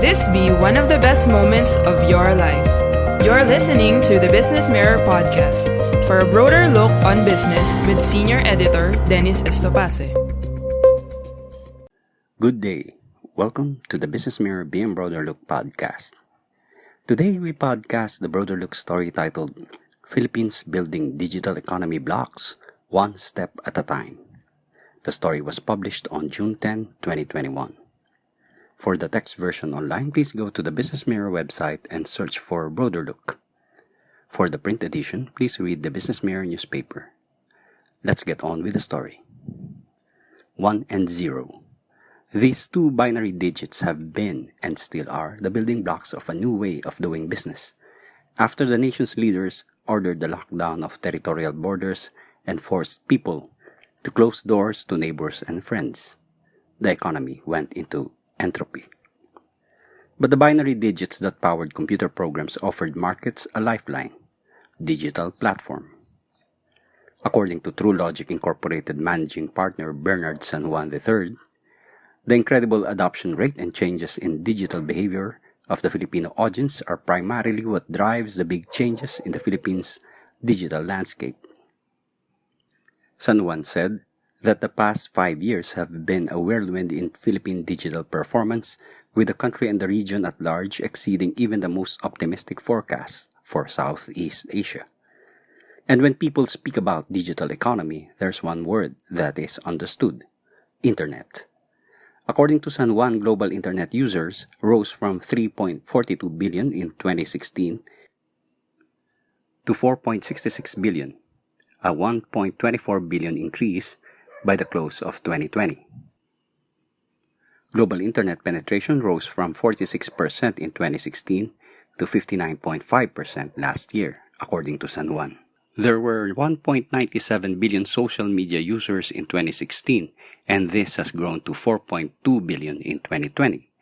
this be one of the best moments of your life. You're listening to the Business Mirror podcast for a broader look on business with Senior Editor Dennis Estopase. Good day. Welcome to the Business Mirror BM Broader Look podcast. Today we podcast the Broader Look story titled Philippines Building Digital Economy Blocks One Step at a Time. The story was published on June 10, 2021. For the text version online, please go to the Business Mirror website and search for Broader Look. For the print edition, please read the Business Mirror newspaper. Let's get on with the story. 1 and 0. These two binary digits have been, and still are, the building blocks of a new way of doing business. After the nation's leaders ordered the lockdown of territorial borders and forced people to close doors to neighbors and friends, the economy went into entropy. But the binary digits that powered computer programs offered markets a lifeline: digital platform. According to True Logic Incorporated managing partner Bernard San Juan III, the incredible adoption rate and changes in digital behavior of the Filipino audience are primarily what drives the big changes in the Philippines' digital landscape. San Juan said that the past 5 years have been a whirlwind in Philippine digital performance, with the country and the region at large exceeding even the most optimistic forecasts for Southeast Asia. And when people speak about digital economy, there's one word that is understood: Internet. According to San Juan, global Internet users rose from 3.42 billion in 2016 to 4.66 billion, a 1.24 billion increase by the close of 2020. Global Internet penetration rose from 46% in 2016 to 59.5% last year, according to San Juan. There were 1.97 billion social media users in 2016, and this has grown to 4.2 billion in 2020.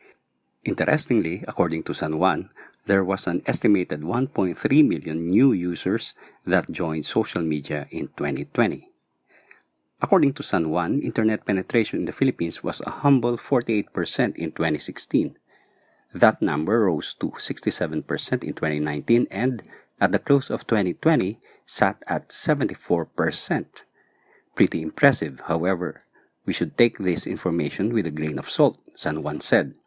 Interestingly, according to San Juan, there was an estimated 1.3 million new users that joined social media in 2020. According to San Juan, Internet penetration in the Philippines was a humble 48% in 2016. That number rose to 67% in 2019 and, at the close of 2020, sat at 74%. Pretty impressive, however. We should take this information with a grain of salt, San Juan said.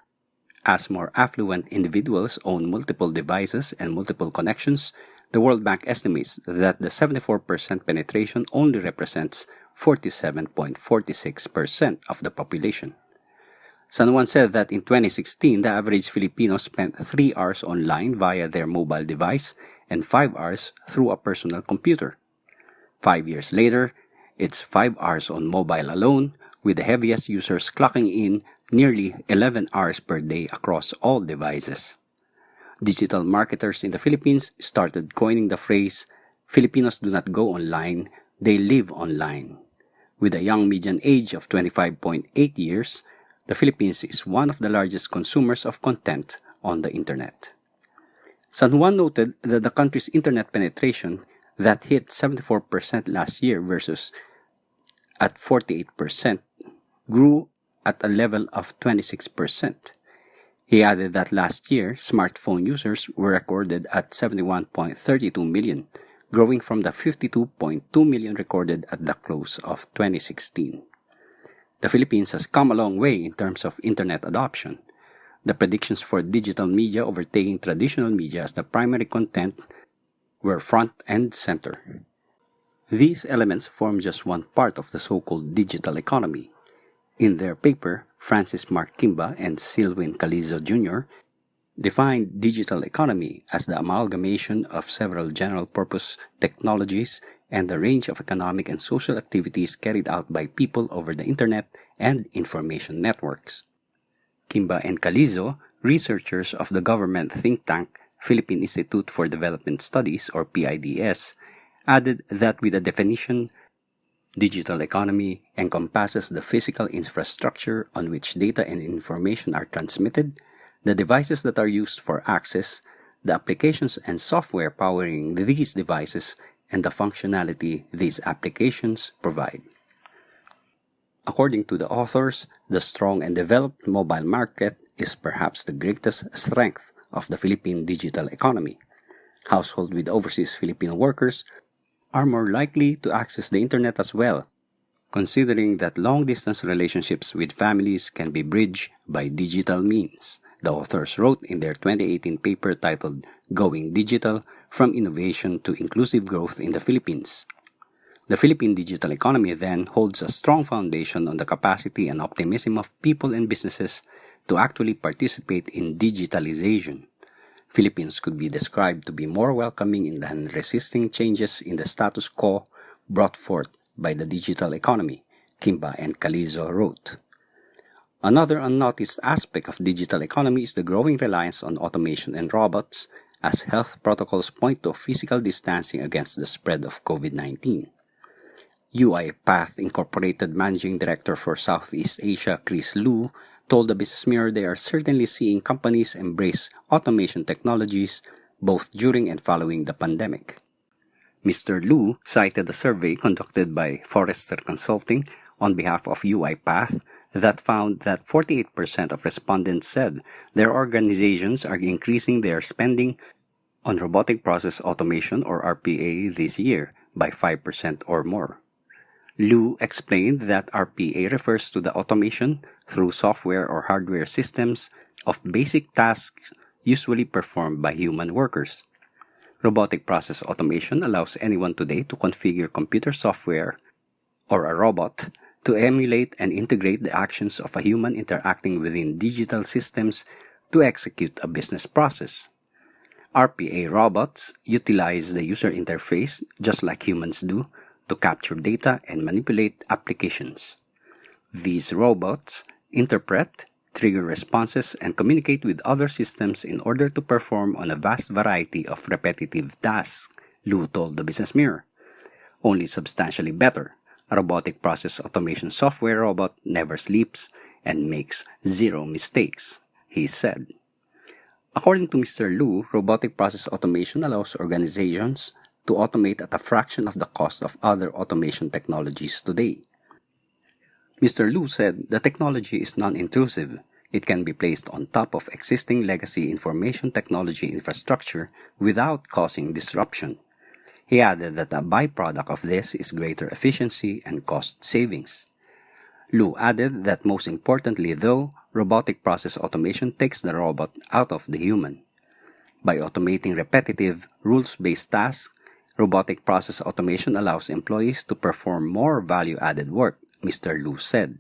As more affluent individuals own multiple devices and multiple connections, the World Bank estimates that the 74% penetration only represents 47.46% of the population. San Juan said that in 2016, the average Filipino spent 3 hours online via their mobile device and 5 hours through a personal computer. 5 years later, it's 5 hours on mobile alone, with the heaviest users clocking in nearly 11 hours per day across all devices. Digital marketers in the Philippines started coining the phrase, "Filipinos do not go online, they live online." With a young median age of 25.8 years, the Philippines is one of the largest consumers of content on the internet. San Juan noted that the country's internet penetration that hit 74% last year versus at 48% grew at a level of 26%. He added that last year, smartphone users were recorded at 71.32 million, growing from the 52.2 million recorded at the close of 2016. The Philippines has come a long way in terms of internet adoption. The predictions for digital media overtaking traditional media as the primary content were front and center. These elements form just one part of the so-called digital economy. In their paper, Francis Mark Kimba and Silwin Calizo Jr. defined digital economy as the amalgamation of several general-purpose technologies and the range of economic and social activities carried out by people over the internet and information networks. Kimba and Calizo, researchers of the government think tank Philippine Institute for Development Studies, or PIDS, added that with the definition, digital economy encompasses the physical infrastructure on which data and information are transmitted, the devices that are used for access, the applications and software powering these devices, and the functionality these applications provide. According to the authors, the strong and developed mobile market is perhaps the greatest strength of the Philippine digital economy. Households with overseas Filipino workers are more likely to access the internet as well, considering that long-distance relationships with families can be bridged by digital means, the authors wrote in their 2018 paper titled Going Digital: From Innovation to Inclusive Growth in the Philippines. The Philippine digital economy then holds a strong foundation on the capacity and optimism of people and businesses to actually participate in digitalization. Philippines could be described to be more welcoming than resisting changes in the status quo brought forth by the digital economy, Kimba and Calizo wrote. Another unnoticed aspect of digital economy is the growing reliance on automation and robots, as health protocols point to physical distancing against the spread of COVID-19. UiPath Incorporated Managing Director for Southeast Asia, Chris Lu, told the Business Mirror they are certainly seeing companies embrace automation technologies both during and following the pandemic. Mr. Lu cited a survey conducted by Forrester Consulting on behalf of UiPath that found that 48% of respondents said their organizations are increasing their spending on robotic process automation or RPA this year by 5% or more. Lu explained that RPA refers to the automation through software or hardware systems of basic tasks usually performed by human workers. Robotic process automation allows anyone today to configure computer software or a robot to emulate and integrate the actions of a human interacting within digital systems to execute a business process. RPA robots utilize the user interface just like humans do to capture data and manipulate applications. These robots interpret, trigger responses, and communicate with other systems in order to perform on a vast variety of repetitive tasks, Lu told the Business Mirror. Only substantially better, a robotic process automation software robot never sleeps and makes zero mistakes, he said. According to Mr. Lu, robotic process automation allows organizations to automate at a fraction of the cost of other automation technologies today. Mr. Lu said the technology is non-intrusive. It can be placed on top of existing legacy information technology infrastructure without causing disruption. He added that a byproduct of this is greater efficiency and cost savings. Lu added that most importantly, though, robotic process automation takes the robot out of the human. By automating repetitive, rules-based tasks, robotic process automation allows employees to perform more value-added work, Mr. Lu said.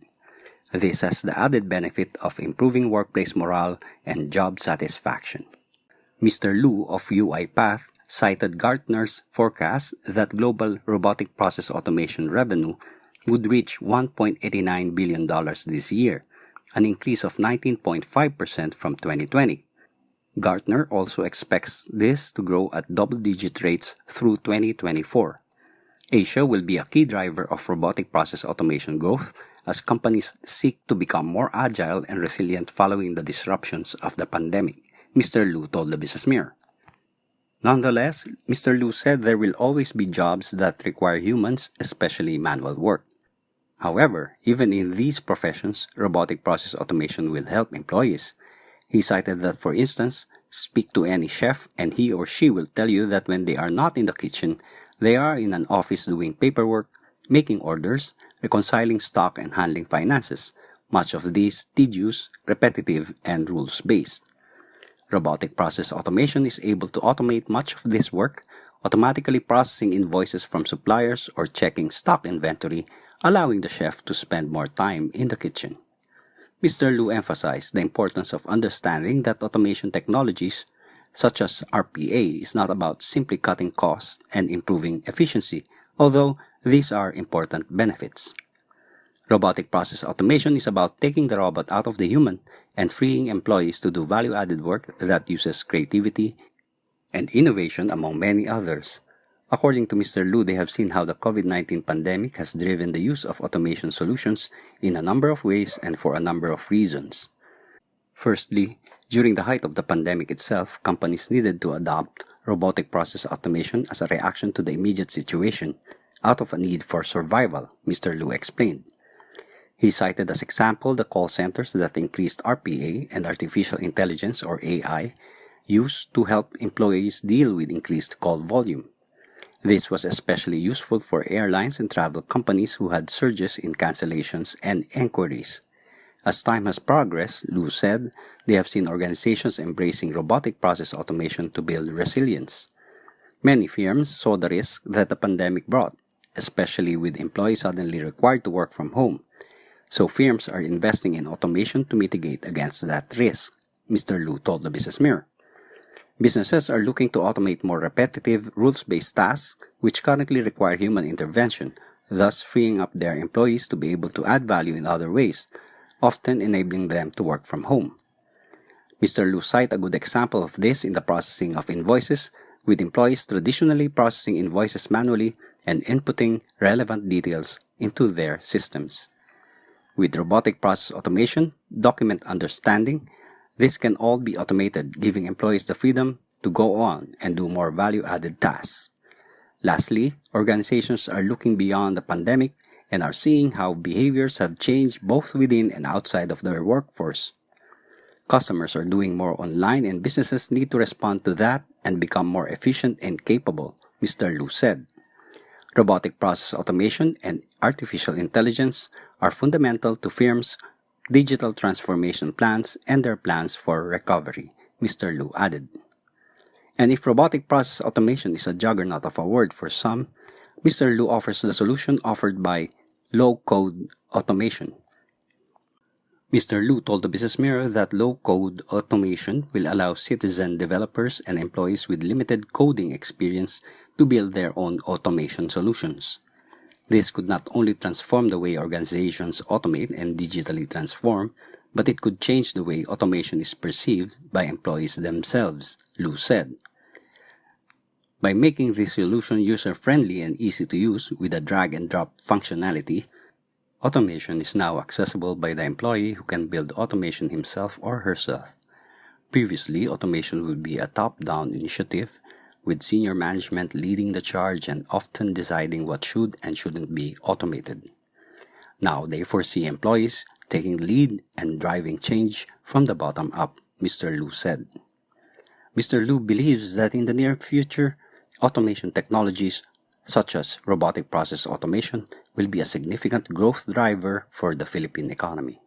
This has the added benefit of improving workplace morale and job satisfaction. Mr. Lu of UiPath cited Gartner's forecast that global robotic process automation revenue would reach $1.89 billion this year, an increase of 19.5% from 2020. Gartner also expects this to grow at double-digit rates through 2024. Asia will be a key driver of robotic process automation growth as companies seek to become more agile and resilient following the disruptions of the pandemic, Mr. Lu told the Business Mirror. Nonetheless, Mr. Lu said there will always be jobs that require humans, especially manual work. However, even in these professions, robotic process automation will help employees. He cited that, for instance, speak to any chef and he or she will tell you that when they are not in the kitchen, they are in an office doing paperwork, making orders, reconciling stock and handling finances, much of these tedious, repetitive, and rules-based. Robotic process automation is able to automate much of this work, automatically processing invoices from suppliers or checking stock inventory, allowing the chef to spend more time in the kitchen. Mr. Lu emphasized the importance of understanding that automation technologies, such as RPA, is not about simply cutting costs and improving efficiency, although these are important benefits. Robotic process automation is about taking the robot out of the human and freeing employees to do value-added work that uses creativity and innovation among many others. According to Mr. Lu, they have seen how the COVID-19 pandemic has driven the use of automation solutions in a number of ways and for a number of reasons. Firstly, during the height of the pandemic itself, companies needed to adopt robotic process automation as a reaction to the immediate situation out of a need for survival, Mr. Lu explained. He cited as example the call centers that increased RPA and artificial intelligence or AI used to help employees deal with increased call volume. This was especially useful for airlines and travel companies who had surges in cancellations and inquiries. As time has progressed, Lu said, they have seen organizations embracing robotic process automation to build resilience. Many firms saw the risk that the pandemic brought, especially with employees suddenly required to work from home. So firms are investing in automation to mitigate against that risk, Mr. Lu told the Business Mirror. Businesses are looking to automate more repetitive, rules-based tasks which currently require human intervention, thus freeing up their employees to be able to add value in other ways, often enabling them to work from home. Mr. Lu cited a good example of this in the processing of invoices, with employees traditionally processing invoices manually and inputting relevant details into their systems. With robotic process automation, document understanding, this can all be automated, giving employees the freedom to go on and do more value-added tasks. Lastly, organizations are looking beyond the pandemic and are seeing how behaviors have changed both within and outside of their workforce. Customers are doing more online and businesses need to respond to that and become more efficient and capable, Mr. Lu said. Robotic process automation and artificial intelligence are fundamental to firms' digital transformation plans and their plans for recovery, Mr. Lu added. And if robotic process automation is a juggernaut of a word for some, Mr. Lu offers the solution offered by low-code automation. Mr. Lu told the Business Mirror that low-code automation will allow citizen developers and employees with limited coding experience to build their own automation solutions. This could not only transform the way organizations automate and digitally transform, but it could change the way automation is perceived by employees themselves, Lu said. By making this solution user-friendly and easy to use with a drag-and-drop functionality, automation is now accessible by the employee who can build automation himself or herself. Previously, automation would be a top-down initiative, with senior management leading the charge and often deciding what should and shouldn't be automated. Now they foresee employees taking the lead and driving change from the bottom up, Mr. Lu said. Mr. Lu believes that in the near future, automation technologies such as robotic process automation will be a significant growth driver for the Philippine economy.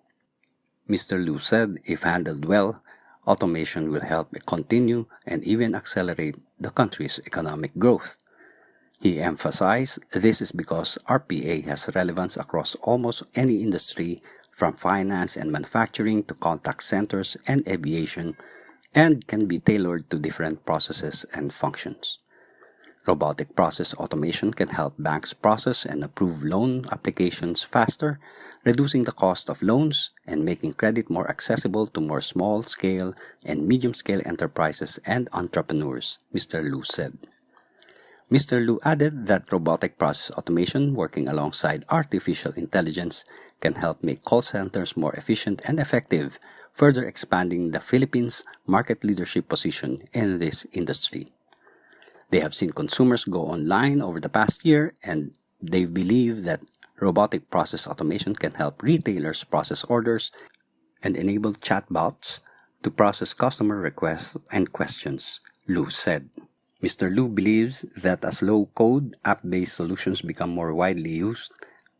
Mr. Lu said if handled well, automation will help continue and even accelerate the country's economic growth. He emphasized this is because RPA has relevance across almost any industry, from finance and manufacturing to contact centers and aviation, and can be tailored to different processes and functions. Robotic process automation can help banks process and approve loan applications faster, reducing the cost of loans and making credit more accessible to more small-scale and medium-scale enterprises and entrepreneurs, Mr. Lu said. Mr. Lu added that robotic process automation working alongside artificial intelligence can help make call centers more efficient and effective, further expanding the Philippines' market leadership position in this industry. They have seen consumers go online over the past year, and they believe that robotic process automation can help retailers process orders and enable chatbots to process customer requests and questions, Lu said. Mr. Lu believes that as low-code, app-based solutions become more widely used,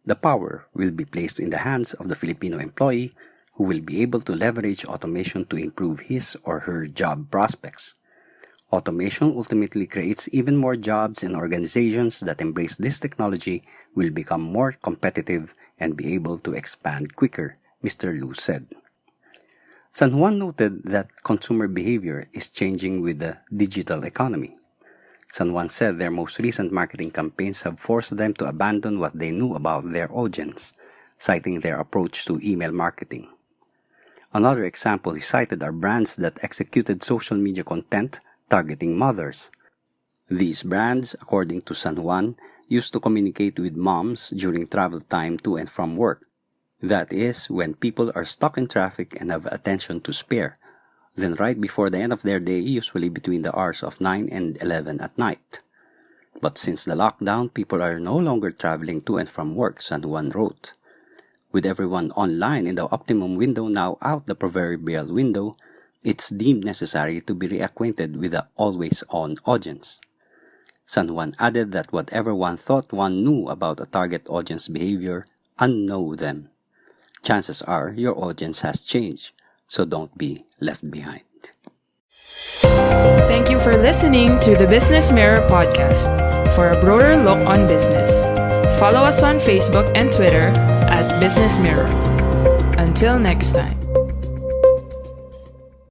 the power will be placed in the hands of the Filipino employee who will be able to leverage automation to improve his or her job prospects. Automation ultimately creates even more jobs, and organizations that embrace this technology will become more competitive and be able to expand quicker, Mr. Lu said. San Juan noted that consumer behavior is changing with the digital economy. San Juan said their most recent marketing campaigns have forced them to abandon what they knew about their audience, citing their approach to email marketing. Another example he cited are brands that executed social media content targeting mothers. These brands, according to San Juan, used to communicate with moms during travel time to and from work. That is, when people are stuck in traffic and have attention to spare, then right before the end of their day, usually between the hours of 9 and 11 at night. But since the lockdown, people are no longer traveling to and from work, San Juan wrote. With everyone online in the optimum window now out the proverbial window, it's deemed necessary to be reacquainted with the always-on audience. San Juan added that whatever one thought one knew about a target audience behavior, unknow them. Chances are your audience has changed, so don't be left behind. Thank you for listening to the Business Mirror podcast. For a broader look on business, follow us on Facebook and Twitter at Business Mirror. Until next time.